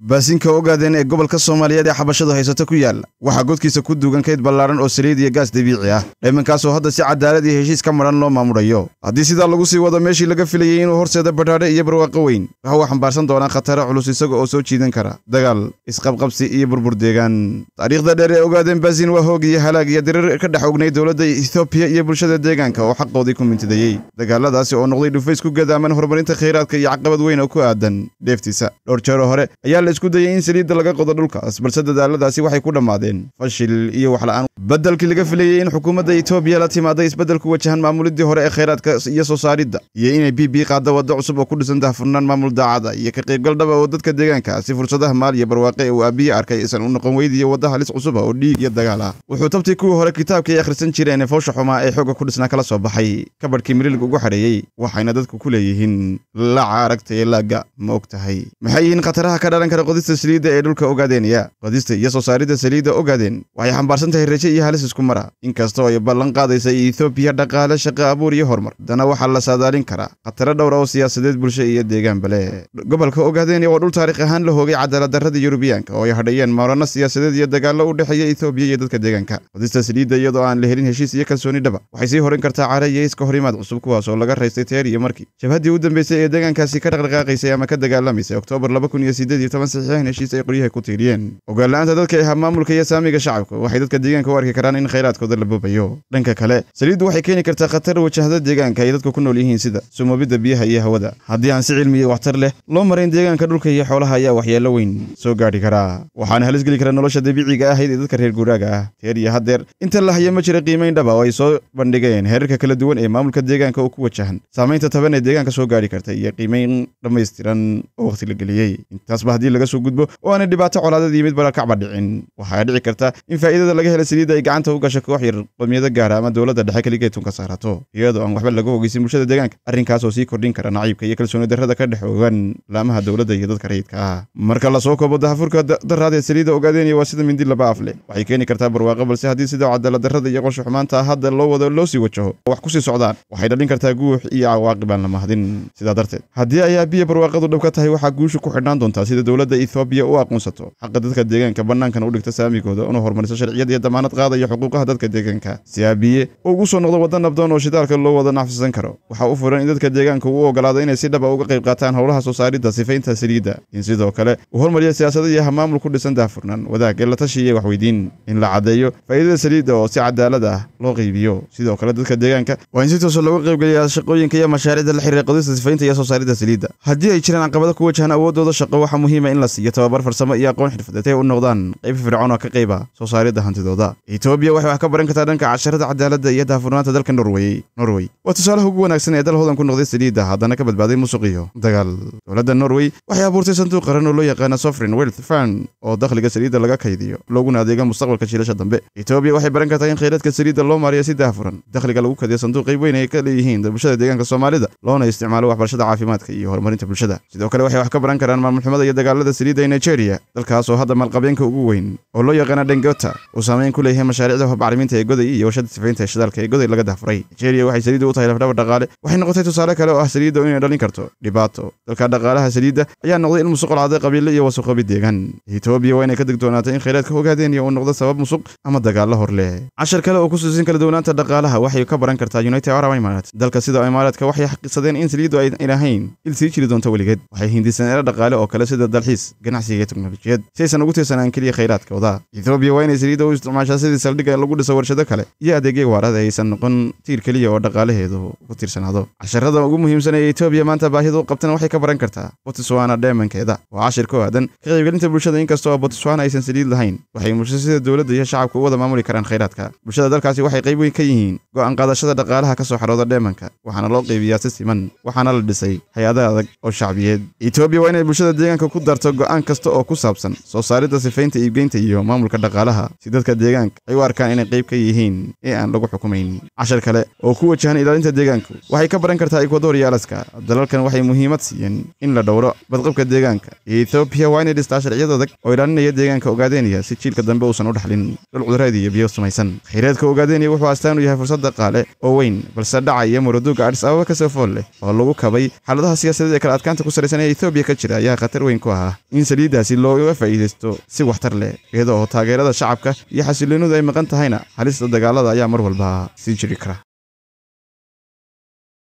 baasinka ogaadeen ee gobolka Soomaaliyeed ee xabashada haysato ku yaal waxa godkiisa ku duugan kayd ballaaran oo saliid iyo gaas dabiici ah dhimankaas oo hadda si cadaalad iyo heshiis ka maran loo maamulayo haddii sida lagu sii wado meeshii laga filayay inuu horseeda badhaadhe iyo barwaaqo weyn waxa xambaarsan doona khataro culus isaga oo soo jiidan kara dagaal isqabqabsi iyo burbur deegaan taariikhda dheer ee ogaadeen baasin waa hoog iyo halaag iyo dirir ka dhex ognay dowladda Itoobiya iyo bulshada deegaanka oo xaqoodii ku mintidayay dagaaladaasi oo noqday dhufays ku gadaaman horumarinta kheyraadka iyo caqabad weyn oo ku aadan dheeftiisa dhowr jeer hore ayaa la isku dayay in saliidda laga qodo dhulkaas balse dadaaladaasi waxay ku dhamaadeen fashil iyo wax la'aan badalkii laga filayay in xukuumadda Itoobiya la timaado isbedel ku wajahan maamulidii hore ee kheyraadka iyo soo saaridda iyo inay BB qaado waddo cusub oo ku dhisan daahfurnaan maamul daacada iyo ka qaybgal dhab oo dadka deegaanka si fursadaha maal iyo barwaaqo ee aabiye arkay isan u noqon weydiyo wadda halis cusub oo dhiig iyo dagaal ah wuxuu tabtay kuwii hore kitaabka ay akhrisan jireen fawsha xumaa ee xoogga ku dhisnaa kala soo baxay kabadhkii mirilga ugu xareeyay waxayna dadku ku leeyihiin la aragtay laaga ma ogtahay maxay yihiin khataraha ka dhalan kara qodista saliidda ee dhulka ogaadeenaya qodista iyo soo saaridda saliidda ogaadeen waxay xambaarsan tahay rajo iyo halis isku mara inkastoo ay ballan qaadaysa Itoobiya dhaqaale shaqo abuur iyo horumar dana waxa la saadaalin karaa khataro dhowr oo siyaasadeed bulsho iyo deegaan bale gobolka ogaadeen waa dhul taariikh ahaan la hoogay cadaalad darrada Yurubiyaanka oo ay hadhayeen maarano siyaasadeed iyo dagaalo u dhaxeeya Itoobiya iyo dadka deegaanka qodista saliidda iyadoo aan la helin heshiis iyo kalsooni dhaba waxay sii horin kartaa carayay iska horimaad cusub kuwaas oo laga raystay teer iyo markii jabhadii u dambeysay ee deegaankaasi ka dhaqdhaqaaqaysay ama ka dagaalamaysay Oktoobar 2018 saxiixan heshiis ay qoryaha ku tiiriyeen ogaalaanta dadka ee maamulka iyo saamiga shacabka waxay dadka deegaanka u arki karaan in kheyraadkooda la boobayo dhanka kale saliiddu waxay keeni kartaa khatar wajahada deegaanka ay dadku ku nool yihiin sida sumobida biyaha iyo hawada haddii aan si cilmi iyo waxtar leh loo marin deegaanka dhulka iyo xoolaha ayaa waxyeello weyn soo gaadhi karaa waxaana halis geli kara nolosha dabiiciga ah ee dadka reer guuraaga ah teer iyo hadeer inta la hayo ma jira qiimeyn dhaba oo ay soo bandhigeen heerarka kala duwan ee maamulka deegaanka oo ku wajahan saamaynta taban ee deegaanka soo gaadhi karta iyo qiimeyn dhammaystiran oo waqti la geliyay intaasba haddii laga soo gudbo oo aan dhibaato colaadada yimid barakacba dhicin waxaa dhici karta in faa'iidada laga helo saliidda ay gacanta u gasho koox yar qowmiyada gaar ah ama dowladda dhexe kaliya tunka saarato iyadoo aan waxba laga ogeysin bulshada deegaanka arrinkaas oo sii kordhin kara naciibka iyo kalsooni darrada ka dhex ogaan laamaha dowladda iyo dadka rayidka ah marka la soo koobo daahfurka darrada ee saliidda ogaadeen waa sida mindi laba af leh waxay keeni kartaa barwaaqo balse haddii sida cadaalad darrada iyo qorshe xumaanta hadda loo wado loo sii wajaho wax ku sii socdaan waxay dhalin kartaa guux iyo cawaaqib aan la mahadin sidaa darteed haddii ay biyo barwaaqadu dhab ka tahay waxaa guushu ku xidhnaan doontaa sida dowladda Itoobiya u aqoonsato xaqa dadka deegaanka banaankan u dhigta saamigooda una horumariso sharciyada iyo damaanad qaadaya xuquuqaha dadka deegaanka si aabiye ugu soo noqdo waddan nabdoon oo shidaalka loo wada nafsan karo waxa u furan in dadka deegaanka uu ogolaado inay si dhab ah uga qayb qaataan howlaha soo saaridda sifaynta saliidda in sidoo kale uu horumariyo siyaasadda iyo maamul ku dhisan daahfurnaan wadaag ee la tashiyo wax weydiin in la cadeeyo faa'iidada saliidda oo si cadaalad ah loo qaybiyo sidoo kale dadka deegaanka waa in si toos ah looga qayb geliyaa shaqooyinka iyo mashaariicda la xiriira qodista sifaynta iyo soo saaridda saliidda haddii ay jiraan caqabado ku wajahan awoodooda shaqo waxa muhiim ah in la siiyo tababar farsamo iyo aqoon xirfadeed ay u noqdaan qayb fircoon oo ka qayba soo saaridda hantidooda Itoobiya waxay wax ka baran kartaa dhanka casharada cadaaladda iyo daahfurnaanta dalka Norway waa tusaalaha ugu wanaagsan ee dal hodan ku noqday saliidda haddana ka badbaaday musuq iyo dagaal dowladda Norway waxay abuurtay sanduuq qaran oo loo yaqaan Sovereign Wealth Fund oo dakhliga saliidda laga kaydiyo looguna adeega mustaqbalka jiilasha dambe Itoobiya waxay baran kartaa in kheyraadka saliidda loo maariyo si daahfuran dakhliga lagu kaydiyo sanduuq qayb weyn ay ka leeyihiin bulshada deegaanka Soomaalida loona isticmaalo waxbarashada caafimaadka iyo horumarinta bulshada sidoo kale waxay wax ka baran karaan maamul xumada iyo dagaalada saliidda ee Nigeria dalkaas oo hadda maalqabeenka ugu weyn oo loo yaqaan Dangote oo saameyn ku leeyahay mashaariicda bacriminta ee goday iyo warshada sifaynta shidaalka ee goday laga daahfuray Nigeria waxay saliidda u tahay lafdhabar dhaqaale waxay noqotay tusaale kale oo ah saliidda inay dhalin karto dhibaato dalka dhaqaalaha saliidda ayaa noqday in musuq caaday qabiilo iyo wasaqoobi deegaan Itoobiya waa inay ka digtoonaatay in kheyraadka ogaadeen uu noqdo sabab musuq ama dagaal hor leh cashar kale oo ku suusin kala duwanaanta dhaqaalaha waxay ka baran kartaa United Arab Emirates dalka sida Emiraadka waxay xaqiiqsadeen in saliiddu ay ilahayn il sii jiri doonto waligeed waxay hindiseen dhaqaale oo kale sida dalxiis ganacsiga iyo teknolojiyad si aysan ugu tiirsanaan kaliya kheyraadkooda Itoobiya waa inay saliidda u isticmaashaa sidii saldhigga lagu dhiso warshado kale iyo adeegyo waarad aysan noqon tiir kaliya oo dhaqaalaheedu ku tiirsanaado casharada ugu muhiimsan ee Itoobiya maanta baahidu qabtana waxay ka baran kartaa Botswana dheemankeeda waa cashir ku aadan ka qaybgelinta bulshada inkastoo Botswana aysan saliid lahayn waxay muujisay dowladda iyo shacabku u wada maamuli karaan kheyraadka bulshada dalkaasi waxay qayb weyn ka yihiin go'aan qaadashada dhaqaalaha ka soo xarooda dheemanka waxaana loo qaybiyaa si siman waxaana la dhisay hay'ado adag oo shacbiyeed Itoobiya waa inay bulshada deegaanka ku darto go'aan kasta oo ku saabsan soo saaridda sifaynta iibgeynta iyo maamulka dhaqaalaha si dadka deegaanka ay u arkaan inay qayb ka yihiin ee aan lagu xukumayn cashar kale oo ku wajahan ilaalinta deegaanka waxay ka baran kartaa Ecuador iyo Alaska dalalkan waxay muhiimad siiyeen in la dhowro badqabka deegaanka Itoobiya waa inay dhistaa sharciyada adag oo ilaalinaya deegaanka ogaadeenaya si jiilka dambe uusan u dhaxlin dhul cudurreed iyo biyo sumaysan kheyraadka ogaadeenaya wuxuu astaan u yahay fursad dhaqaale oo weyn balse dhaca iyo muruduga Addis Ababa ka soo fool leh oo lagu kabay xaaladaha siyaasadeed ee kala adkaanta ku sareysan ee Itoobiya ka jira ayaa khatar weyn ku ah ah in saliiddaasi looga faa'iidaysto si waxtar leh iyadoo taageerada shacabka iyo xasiloonida ay maqan tahayna halista dagaalada ayaa mar walba sii jiri kara.